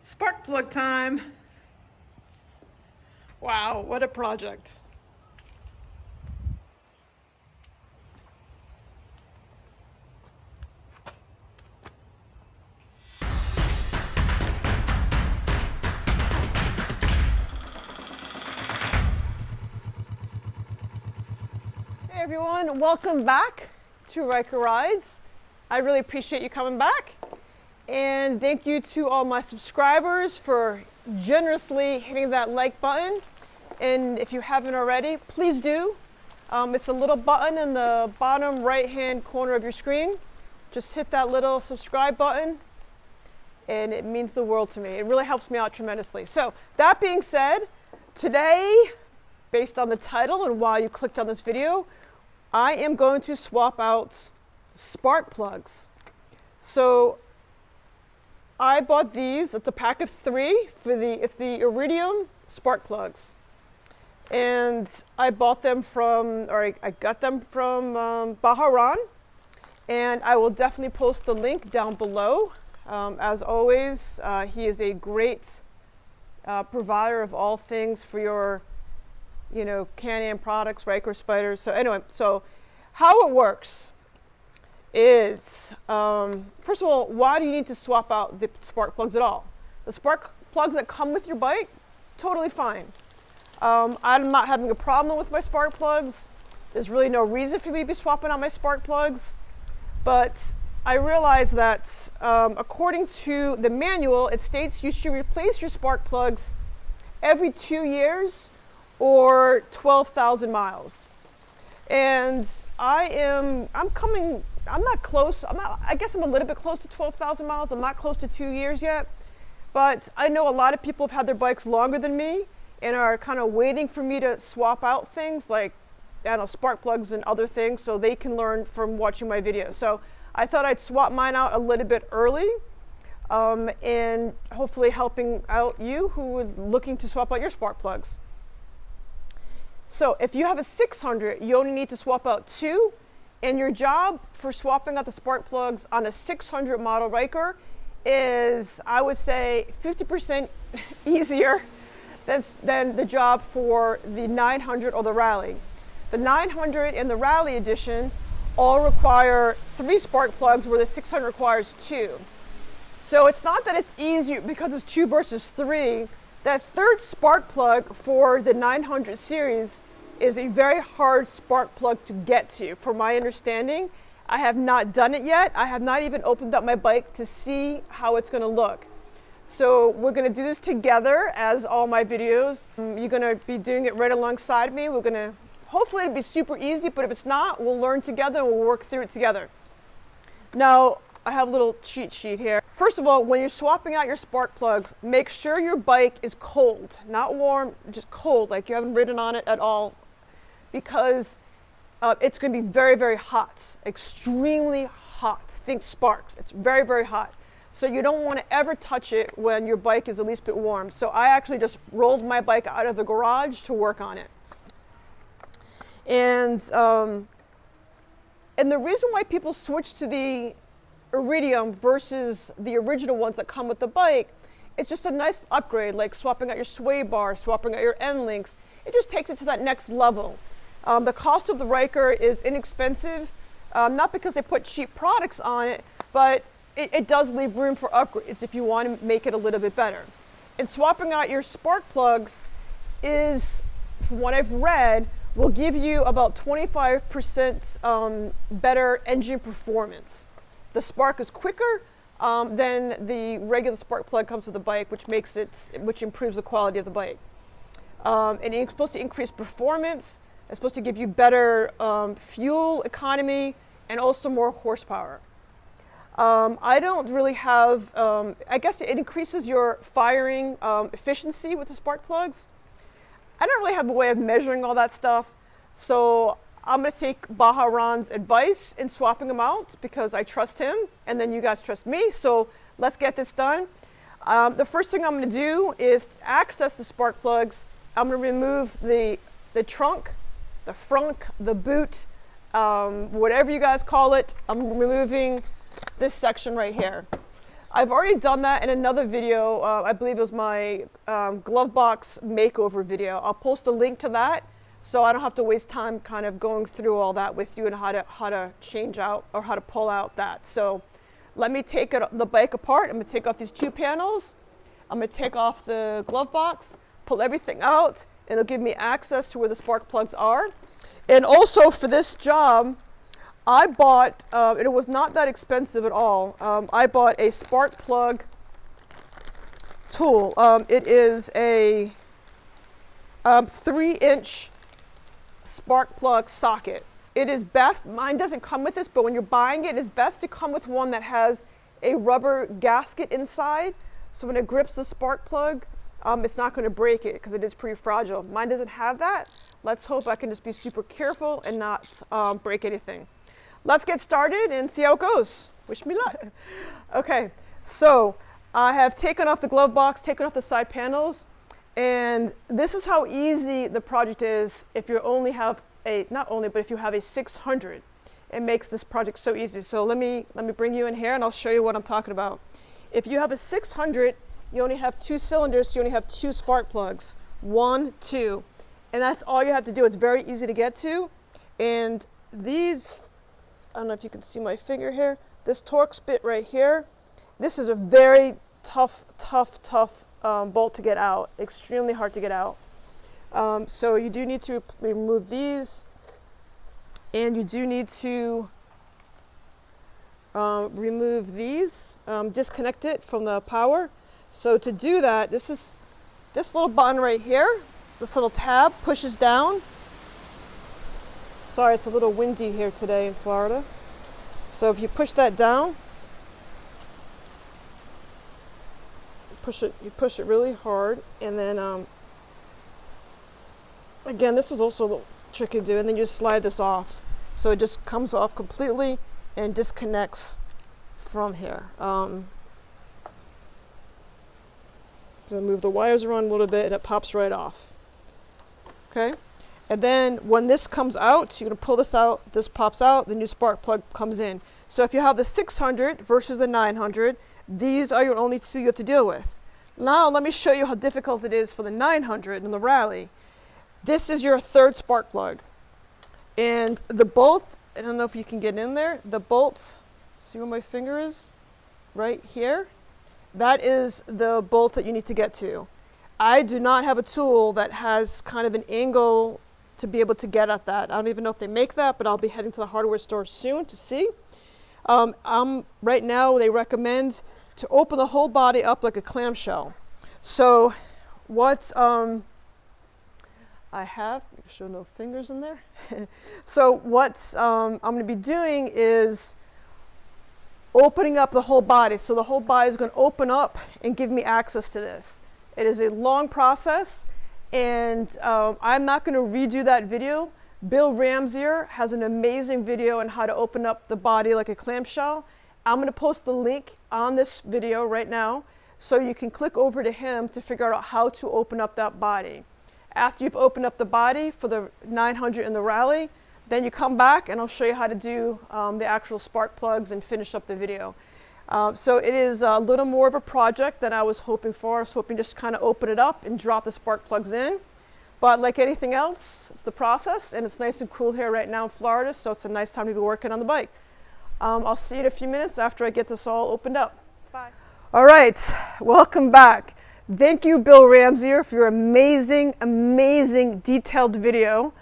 Spark plug time. Wow, what a project. Hey everyone, welcome back to Ryker Rides. I really appreciate you coming back. And thank you to all my subscribers for generously hitting that like button. And if you haven't already, please do. It's a little button in the bottom right-hand corner of your screen. Just hit that little subscribe button, and it means the world to me. It really helps me out tremendously. So that being said, today, based on the title and why you clicked on this video, I am going to swap out spark plugs. So I bought these. It's a pack of 3 for it's the Iridium spark plugs. And I bought them from, or I got them from Bahrain. And I will definitely post the link down below. As always, he is a great provider of all things for your, Can-Am products, Ryker Spyders. So anyway, so how it works is, first of all, why do you need to swap out the spark plugs at all? The spark plugs that come with your bike, totally fine. I'm not having a problem with my spark plugs. There's really no reason for me to be swapping out my spark plugs. But I realize that according to the manual, it states you should replace your spark plugs every 2 years or 12,000 miles. And I'm not close. I guess I'm a little bit close to 12,000 miles. I'm not close to 2 years yet. But I know a lot of people have had their bikes longer than me and are kind of waiting for me to swap out things like, I don't know, spark plugs and other things so they can learn from watching my videos. So I thought I'd swap mine out a little bit early and hopefully helping out you who are looking to swap out your spark plugs. So if you have a 600, you only need to swap out 2. And your job for swapping out the spark plugs on a 600 model Ryker is, I would say, 50% easier than the job for the 900 or the Rally. The 900 and the Rally edition all require 3 spark plugs where the 600 requires 2. So it's not that it's easier because it's 2 versus 3. That third spark plug for the 900 series is a very hard spark plug to get to, from my understanding. I have not done it yet. I have not even opened up my bike to see how it's gonna look. So we're gonna do this together as all my videos. You're gonna be doing it right alongside me. Hopefully it'll be super easy, but if it's not, we'll learn together and we'll work through it together. Now, I have a little cheat sheet here. First of all, when you're swapping out your spark plugs, make sure your bike is cold, not warm, just cold, like you haven't ridden on it at all, because it's going to be very, very hot, extremely hot. Think sparks. It's very, very hot. So you don't want to ever touch it when your bike is at least a bit warm. So I actually just rolled my bike out of the garage to work on it. And the reason why people switch to the Iridium versus the original ones that come with the bike, it's just a nice upgrade, like swapping out your sway bar, swapping out your end links. It just takes it to that next level. The cost of the Ryker is inexpensive, not because they put cheap products on it, but it does leave room for upgrades if you want to make it a little bit better. And swapping out your spark plugs is, from what I've read, will give you about 25% better engine performance. The spark is quicker than the regular spark plug comes with the bike, which improves the quality of the bike. And it's supposed to increase performance. It's supposed to give you better fuel economy and also more horsepower. I don't really have, I guess it increases your firing efficiency with the spark plugs. I don't really have a way of measuring all that stuff. So I'm going to take Bahrain's advice in swapping them out because I trust him and then you guys trust me. So let's get this done. The first thing I'm going to do is to access the spark plugs. I'm going to remove the trunk, the frunk, the boot, whatever you guys call it. I'm removing this section right here. I've already done that in another video. I believe it was my glove box makeover video. I'll post a link to that so I don't have to waste time kind of going through all that with you and how to change out or how to pull out that. So let me take the bike apart. I'm going to take off these two panels. I'm going to take off the glove box, pull everything out, and it'll give me access to where the spark plugs are. And also for this job, I bought, and it was not that expensive at all, I bought a spark plug tool. It is a 3-inch spark plug socket. It is best, mine doesn't come with this, but when you're buying it, it's best to come with one that has a rubber gasket inside. So when it grips the spark plug, it's not going to break it because it is pretty fragile. Mine doesn't have that. Let's hope I can just be super careful and not break anything. Let's get started and see how it goes. Wish me luck. Okay, so I have taken off the glove box, taken off the side panels, and this is how easy the project is if you only have but if you have a 600. It makes this project so easy. So let me bring you in here and I'll show you what I'm talking about. If you have a 600, you only have 2 cylinders, so you only have 2 spark plugs. 1, 2. And that's all you have to do. It's very easy to get to. And these, I don't know if you can see my finger here, this torx bit right here, this is a very tough bolt to get out. Extremely hard to get out. So you do need to remove these, and you do need to remove these, disconnect it from the power. So to do that, this little button right here, this little tab pushes down. Sorry, it's a little windy here today in Florida. So if you push that down, you push it really hard, and then again, this is also a little tricky to do, and then you just slide this off. So it just comes off completely and disconnects from here. So move the wires around a little bit and it pops right off. Okay? And then when this comes out, you're going to pull this out, this pops out, the new spark plug comes in. So if you have the 600 versus the 900, these are your only 2 you have to deal with. Now let me show you how difficult it is for the 900 and the Rally. This is your 3rd spark plug. And the bolt, I don't know if you can get in there, the bolts, see where my finger is? Right here. That is the bolt that you need to get to. I do not have a tool that has kind of an angle to be able to get at that. I don't even know if they make that, but I'll be heading to the hardware store soon to see. Right now they recommend to open the whole body up like a clamshell. So what I have, make sure no fingers in there. So what I'm going to be doing is opening up the whole body. So the whole body is going to open up and give me access to this. It is a long process, and I'm not going to redo that video. Bill Ramseyer has an amazing video on how to open up the body like a clamshell. I'm going to post the link on this video right now so you can click over to him to figure out how to open up that body. After you've opened up the body for the 900 and the Rally, then you come back and I'll show you how to do the actual spark plugs and finish up the video. So it is a little more of a project than I was hoping for. I was hoping just kind of open it up and drop the spark plugs in. But like anything else, it's the process, and it's nice and cool here right now in Florida, so it's a nice time to be working on the bike. I'll see you in a few minutes after I get this all opened up. Bye. All right, welcome back. Thank you, Bill Ramseyer, for your amazing, amazing detailed video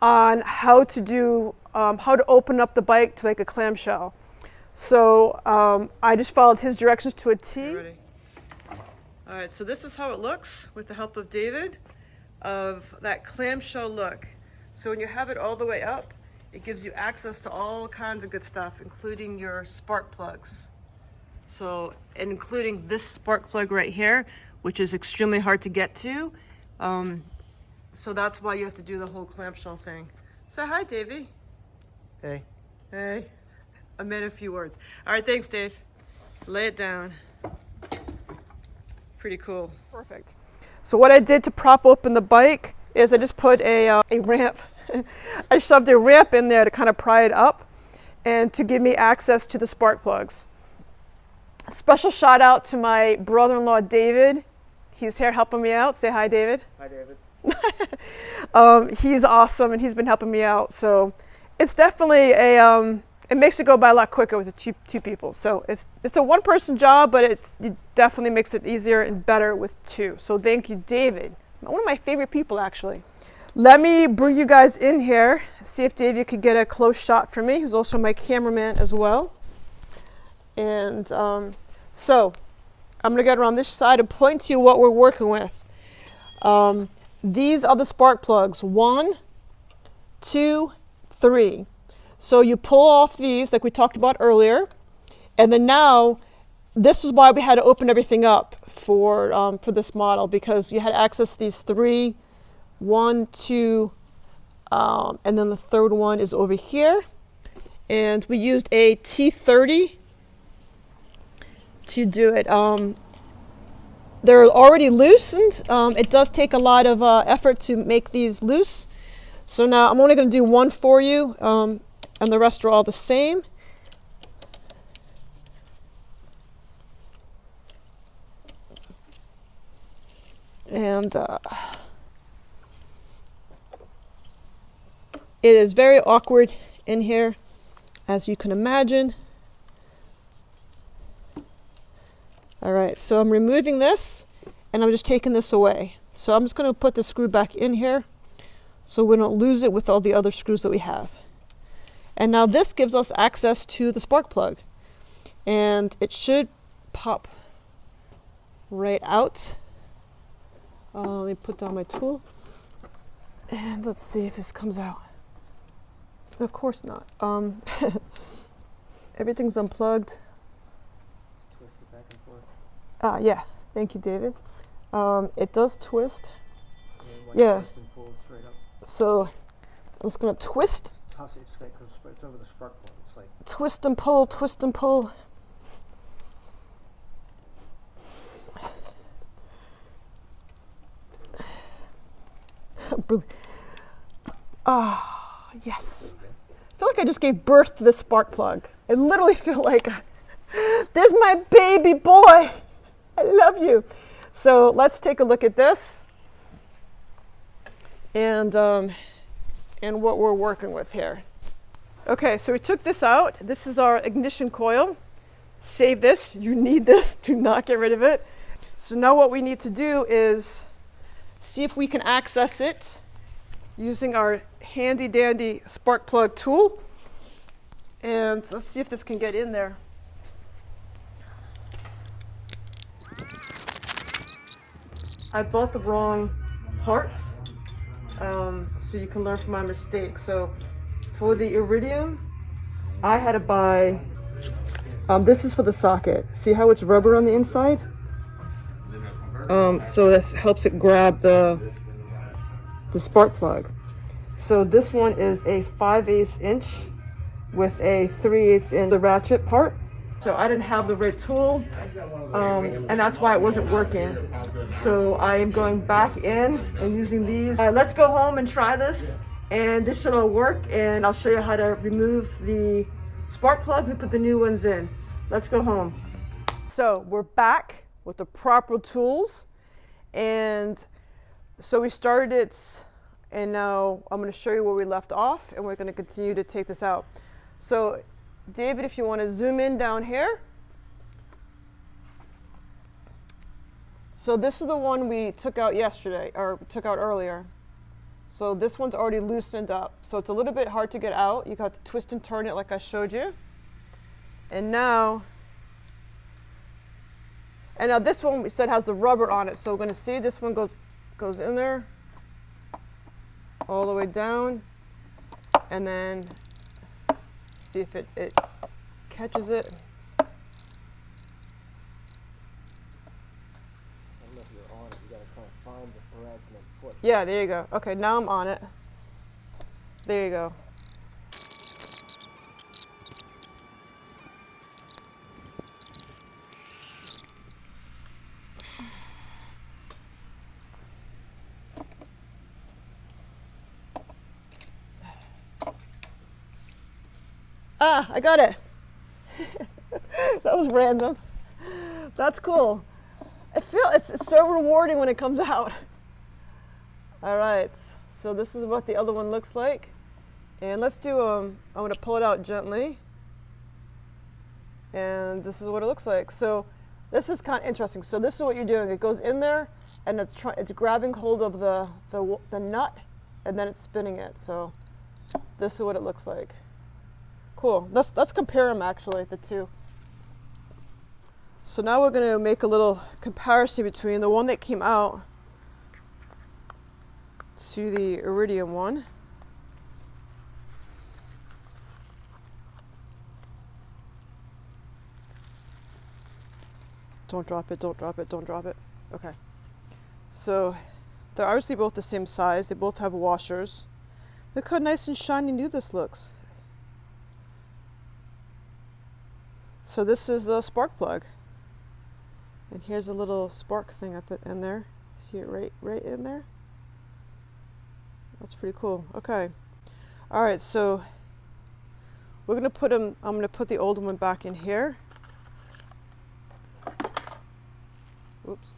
on how to open up the bike to like a clamshell. So I just followed his directions to a T. Ready? All right, so this is how it looks with the help of David, of that clamshell look. So when you have it all the way up, it gives you access to all kinds of good stuff, including your spark plugs. So, and including this spark plug right here, which is extremely hard to get to. So that's why you have to do the whole clamshell thing. Say hi, Davey. Hey. Hey. I meant a few words. All right, thanks, Dave. Lay it down. Pretty cool. Perfect. So what I did to prop open the bike is I just put a ramp. I shoved a ramp in there to kind of pry it up and to give me access to the spark plugs. Special shout out to my brother-in-law, David. He's here helping me out. Say hi, David. Hi, David. He's awesome, and he's been helping me out. So it's definitely it makes it go by a lot quicker with the two people. So it's a one-person job, but it definitely makes it easier and better with two. So thank you, David. One of my favorite people, actually. Let me bring you guys in here, see if David could get a close shot for me, who's also my cameraman as well. And so I'm going to get around this side and point to you what we're working with. These are the spark plugs, 1, 2, 3. So you pull off these like we talked about earlier. And then now, this is why we had to open everything up for this model, because you had access to these 3, 1, 2, and then the third one is over here. And we used a T30 to do it. They're already loosened. It does take a lot of effort to make these loose. So now I'm only going to do one for you, and the rest are all the same. And it is very awkward in here, as you can imagine. All right, so I'm removing this, and I'm just taking this away. So I'm just going to put the screw back in here so we don't lose it with all the other screws that we have. And now this gives us access to the spark plug. And it should pop right out. Let me put down my tool. And let's see if this comes out. Of course not. Everything's unplugged. Yeah, thank you, David. It does twist. Yeah. So I'm just gonna twist. It's over the spark plug. It's like twist and pull, twist and pull. Ah, yes. I feel like I just gave birth to this spark plug. I literally feel like there's my baby boy. I love you. So let's take a look at this and what we're working with here. Okay, so we took this out. This is our ignition coil. Save this. You need this. Do not get rid of it. So now what we need to do is see if we can access it using our handy dandy spark plug tool. And let's see if this can get in there. I bought the wrong parts, so you can learn from my mistakes. So for the Iridium, I had to buy, this is for the socket. See how it's rubber on the inside? So this helps it grab the spark plug. So this one is a 5/8 inch with a 3/8 in the ratchet part. So I didn't have the right tool, and that's why it wasn't working. So I am going back in and using these. Let's go home and try this, and this should all work, and I'll show you how to remove the spark plugs and put the new ones in. Let's go home. So we're back with the proper tools, and so we started it, and now I'm going to show you where we left off, and we're going to continue to take this out. So David, if you want to zoom in down here. So this is the one we took out yesterday, or took out earlier. So this one's already loosened up. So it's a little bit hard to get out. You got to twist and turn it like I showed you. And now this one we said has the rubber on it. So we're going to see this one goes in there all the way down, and then see if it catches it. I don't know if you're on it. You gotta kind of find the threads and then put. Yeah, there you go. Okay, now I'm on it. There you go. Ah, I got it. That was random. That's cool. I feel it's so rewarding when it comes out. All right, so this is what the other one looks like. And let's do, I'm gonna pull it out gently. And this is what it looks like. So this is kind of interesting. So this is what you're doing. It goes in there and it's grabbing hold of the nut and then it's spinning it. So this is what it looks like. Cool, let's compare them actually, the two. So now we're gonna make a little comparison between the one that came out to the Iridium one. Don't drop it, don't drop it, don't drop it. Okay. So they're obviously both the same size. They both have washers. Look how nice and shiny new this looks. So this is the spark plug. And here's a little spark thing at the end there. See it right in there? That's pretty cool. Okay. All right, so we're gonna put them, I'm gonna put the old one back in here. Oops.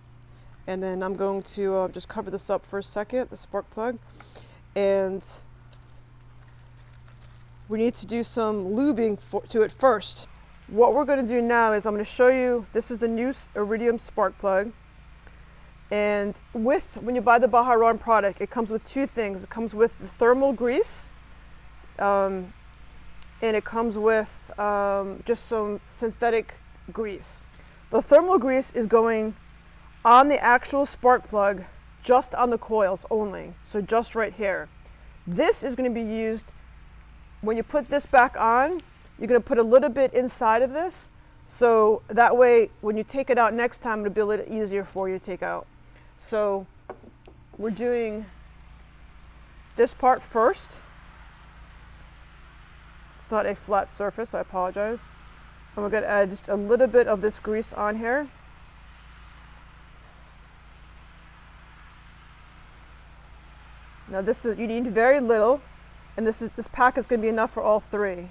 And then I'm going to just cover this up for a second, the spark plug. And we need to do some lubing to it first. What we're going to do now is I'm going to show you, this is the new Iridium spark plug. And when you buy the Baja product, it comes with two things. It comes with the thermal grease, and it comes with just some synthetic grease. The thermal grease is going on the actual spark plug, just on the coils only, so just right here. This is going to be used, when you put this back on, you're going to put a little bit inside of this, so that way when you take it out next time, it'll be a little easier for you to take out. So we're doing this part first. It's not a flat surface, I apologize. And we're going to add just a little bit of this grease on here. Now this is, you need very little, and this pack is going to be enough for all three.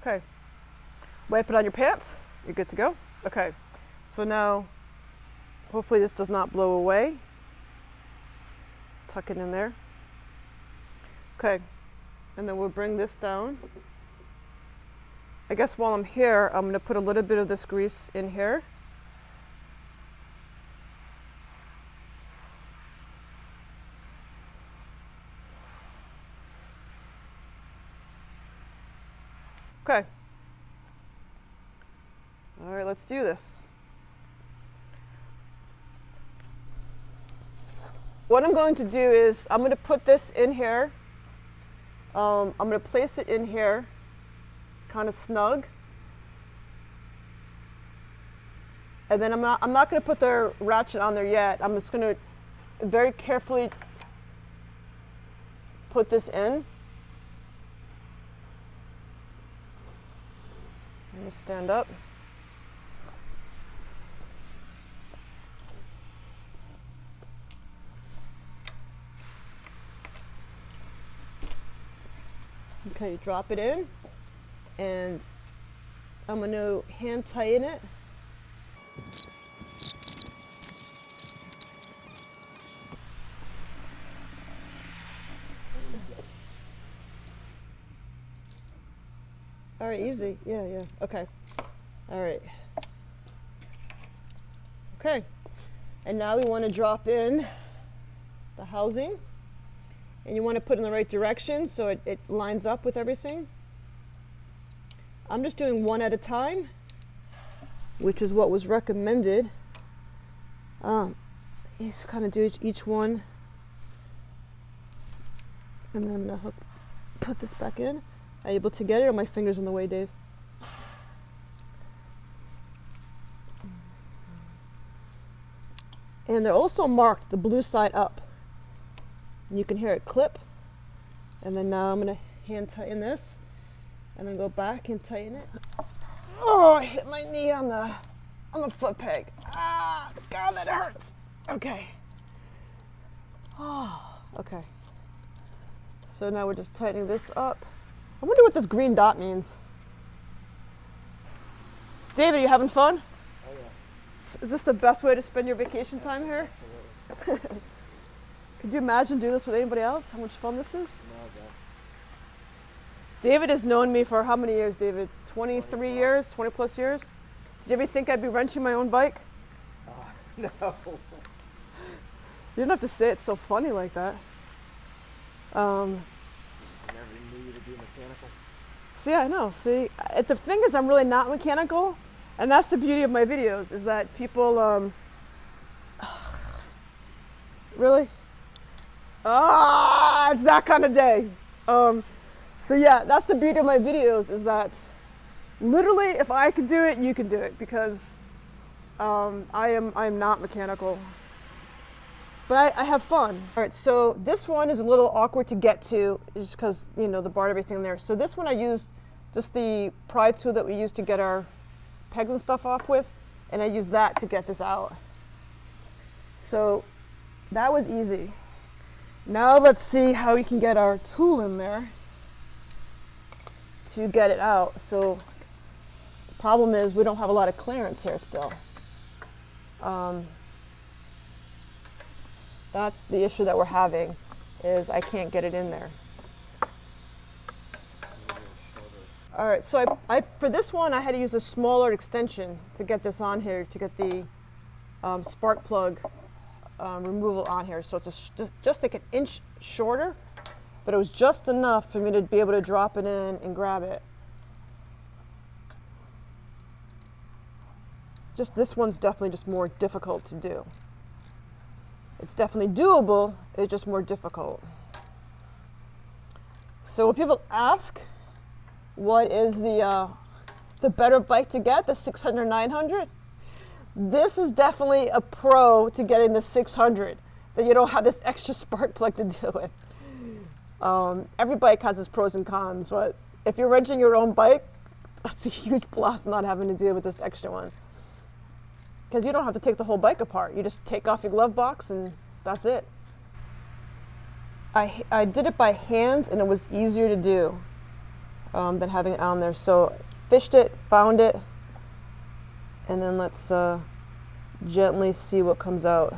Okay, wipe it on your pants, you're good to go. Okay, so now hopefully this does not blow away. Tuck it in there. Okay, and then we'll bring this down. I guess while I'm here, I'm going to put a little bit of this grease in here. Okay. All right, let's do this. What I'm going to do is I'm going to put this in here. I'm going to place it in here, kind of snug. And then I'm not going to put the ratchet on there yet. I'm just going to very carefully put this in. Let me stand up. Okay, drop it in, and I'm going to hand tighten it. All right, easy. Yeah. Okay. All right. Okay. And now we want to drop in the housing. And you want to put it in the right direction so it lines up with everything. I'm just doing one at a time, which is what was recommended. You just kind of do each one. And then I'm going to put this back in. Are you able to get it, or my finger's in the way, Dave? And they're also marked the blue side up. And you can hear it clip. And then now I'm going to hand tighten this, and then go back and tighten it. Oh, I hit my knee on the foot peg. Ah, God, that hurts. Okay. Oh, okay. So now we're just tightening this up. I wonder what this green dot means. David, are you having fun? Oh yeah. Is this the best way to spend your vacation time here? Absolutely. Could you imagine doing this with anybody else? How much fun this is? No, Dad. David has known me for how many years, David? 23 years, 20 plus years? Did you ever think I'd be wrenching my own bike? No. You didn't have to say it so funny like that. I never knew you to be mechanical. See, I know. See, the thing is, I'm really not mechanical, and that's the beauty of my videos, is that people, really? It's that kind of day. So yeah, that's the beauty of my videos, is that literally, if I could do it, you can do it, because I am not mechanical. But I have fun. All right, so this one is a little awkward to get to, just because, you know, the bar and everything there. So this one I used just the pry tool that we used to get our pegs and stuff off with, and I used that to get this out. So that was easy. Now let's see how we can get our tool in there to get it out. So the problem is we don't have a lot of clearance here still. That's the issue that we're having, is I can't get it in there. All right, so I for this one I had to use a smaller extension to get this on here, to get the spark plug removal on here. So it's just like an inch shorter, but it was just enough for me to be able to drop it in and grab it. Just this one's definitely just more difficult to do. It's definitely doable, it's just more difficult. So when people ask, what is the better bike to get, the 600, 900? This is definitely a pro to getting the 600, that you don't have this extra spark plug to deal with. Every bike has its pros and cons, but if you're wrenching your own bike, that's a huge plus not having to deal with this extra one. Because you don't have to take the whole bike apart. You just take off your glove box and that's it. I did it by hand, and it was easier to do than having it on there. So fished it, found it, and then let's gently see what comes out.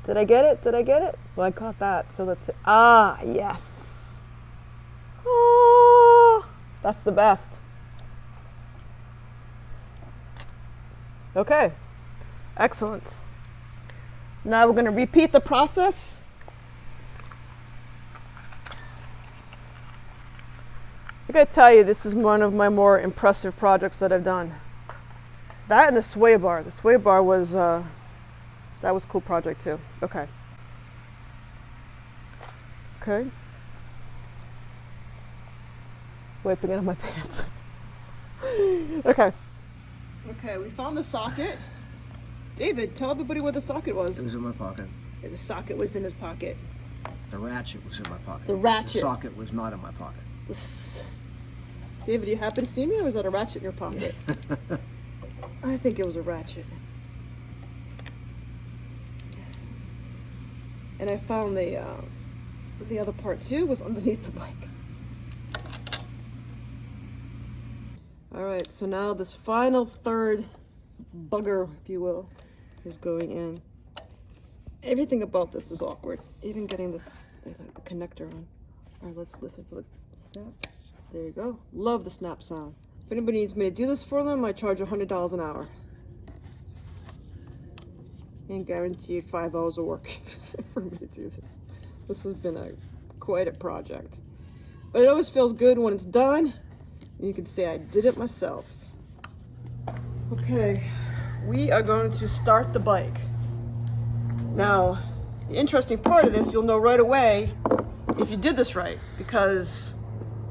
Did I get it? Did I get it? Well, I caught that. So let's see. Ah, yes. Oh, that's the best. Okay, excellent. Now we're going to repeat the process. I gotta tell you, this is one of my more impressive projects that I've done. That and the sway bar. The sway bar was, that was a cool project too. Okay. Okay. Wiping it on my pants. Okay. Okay, we found the socket. David, tell everybody where the socket was. It was in my pocket. The socket was in his pocket. The ratchet was in my pocket. The ratchet. The socket was not in my pocket. David, you happy to see me, or was that a ratchet in your pocket? I think it was a ratchet. And I found the other part too was underneath the bike. All right, so now this final third bugger, if you will, is going in. Everything about this is awkward. Even getting this the connector on. All right, let's listen for the snap. There you go. Love the snap sound. If anybody needs me to do this for them, I charge $100 an hour. And guaranteed 5 hours of work for me to do this. This has been quite a project. But it always feels good when it's done. You can say I did it myself. Okay, we are going to start the bike. Now, the interesting part of this, you'll know right away if you did this right, because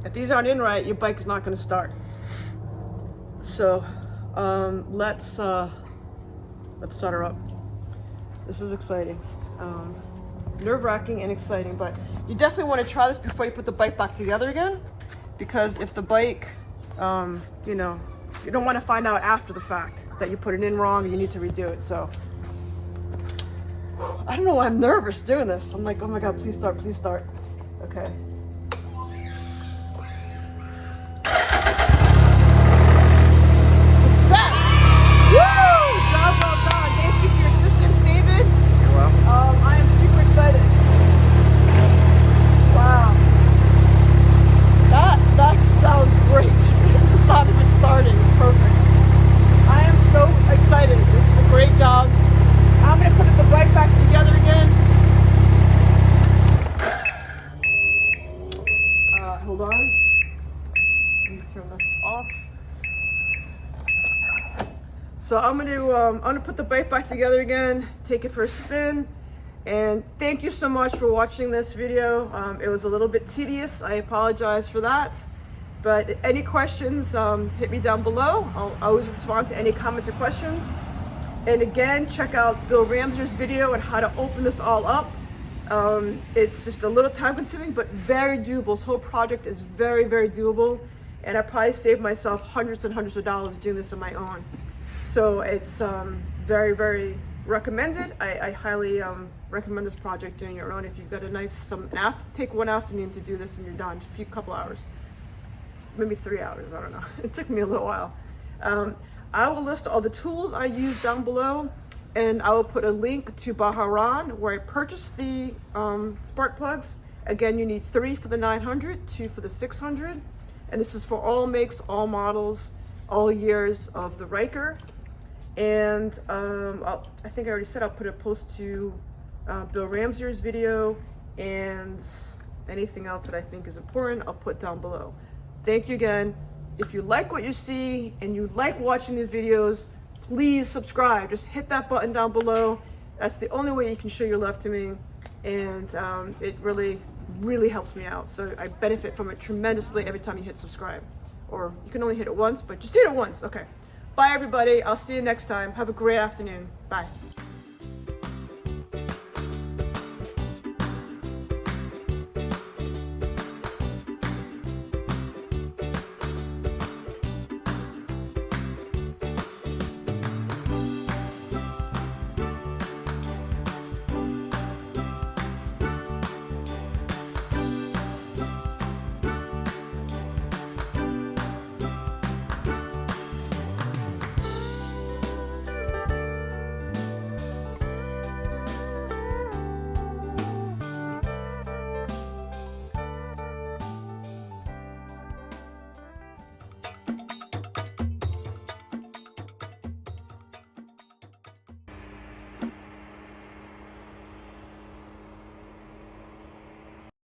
if these aren't in right, your bike is not going to start. So let's start her up. This is exciting. Nerve-wracking and exciting, but you definitely want to try this before you put the bike back together again, because if the bike, you know, you don't want to find out after the fact that you put it in wrong and you need to redo it. So I don't know why I'm nervous doing this. I'm like, oh my God, please start, please start. Okay. Success! Woo! Job well done. Thank you for your assistance, David. You're welcome. I am super excited. Wow. That sounds great. The sound of it starting is perfect. I am so excited. This is a great job. I'm going to put the bike back together again. Hold on. Let me turn this off. So I'm gonna put the bike back together again, take it for a spin, and thank you so much for watching this video. It was a little bit tedious. I apologize for that. But any questions, hit me down below. I'll always respond to any comments or questions. And again, check out Bill Ramseyer's video on how to open this all up. It's just a little time consuming, but very doable. This whole project is very, very doable. And I probably saved myself hundreds and hundreds of dollars doing this on my own. So it's very, very recommended. I highly recommend this project doing your own. If you've got a nice, take one afternoon to do this and you're done, a couple hours. Maybe 3 hours, I don't know. It took me a little while. I will list all the tools I use down below, and I will put a link to Bahrain where I purchased the spark plugs. Again, you need 3 for the 900, 2 for the 600, and this is for all makes, all models, all years of the Ryker. And I think I already said I'll put a post to Bill Ramseyer's video, and anything else that I think is important, I'll put down below. Thank you again. If you like what you see and you like watching these videos, please subscribe. Just hit that button down below. That's the only way you can show your love to me. And it really, really helps me out. So I benefit from it tremendously every time you hit subscribe. Or you can only hit it once, but just hit it once. Okay. Bye, everybody. I'll see you next time. Have a great afternoon. Bye.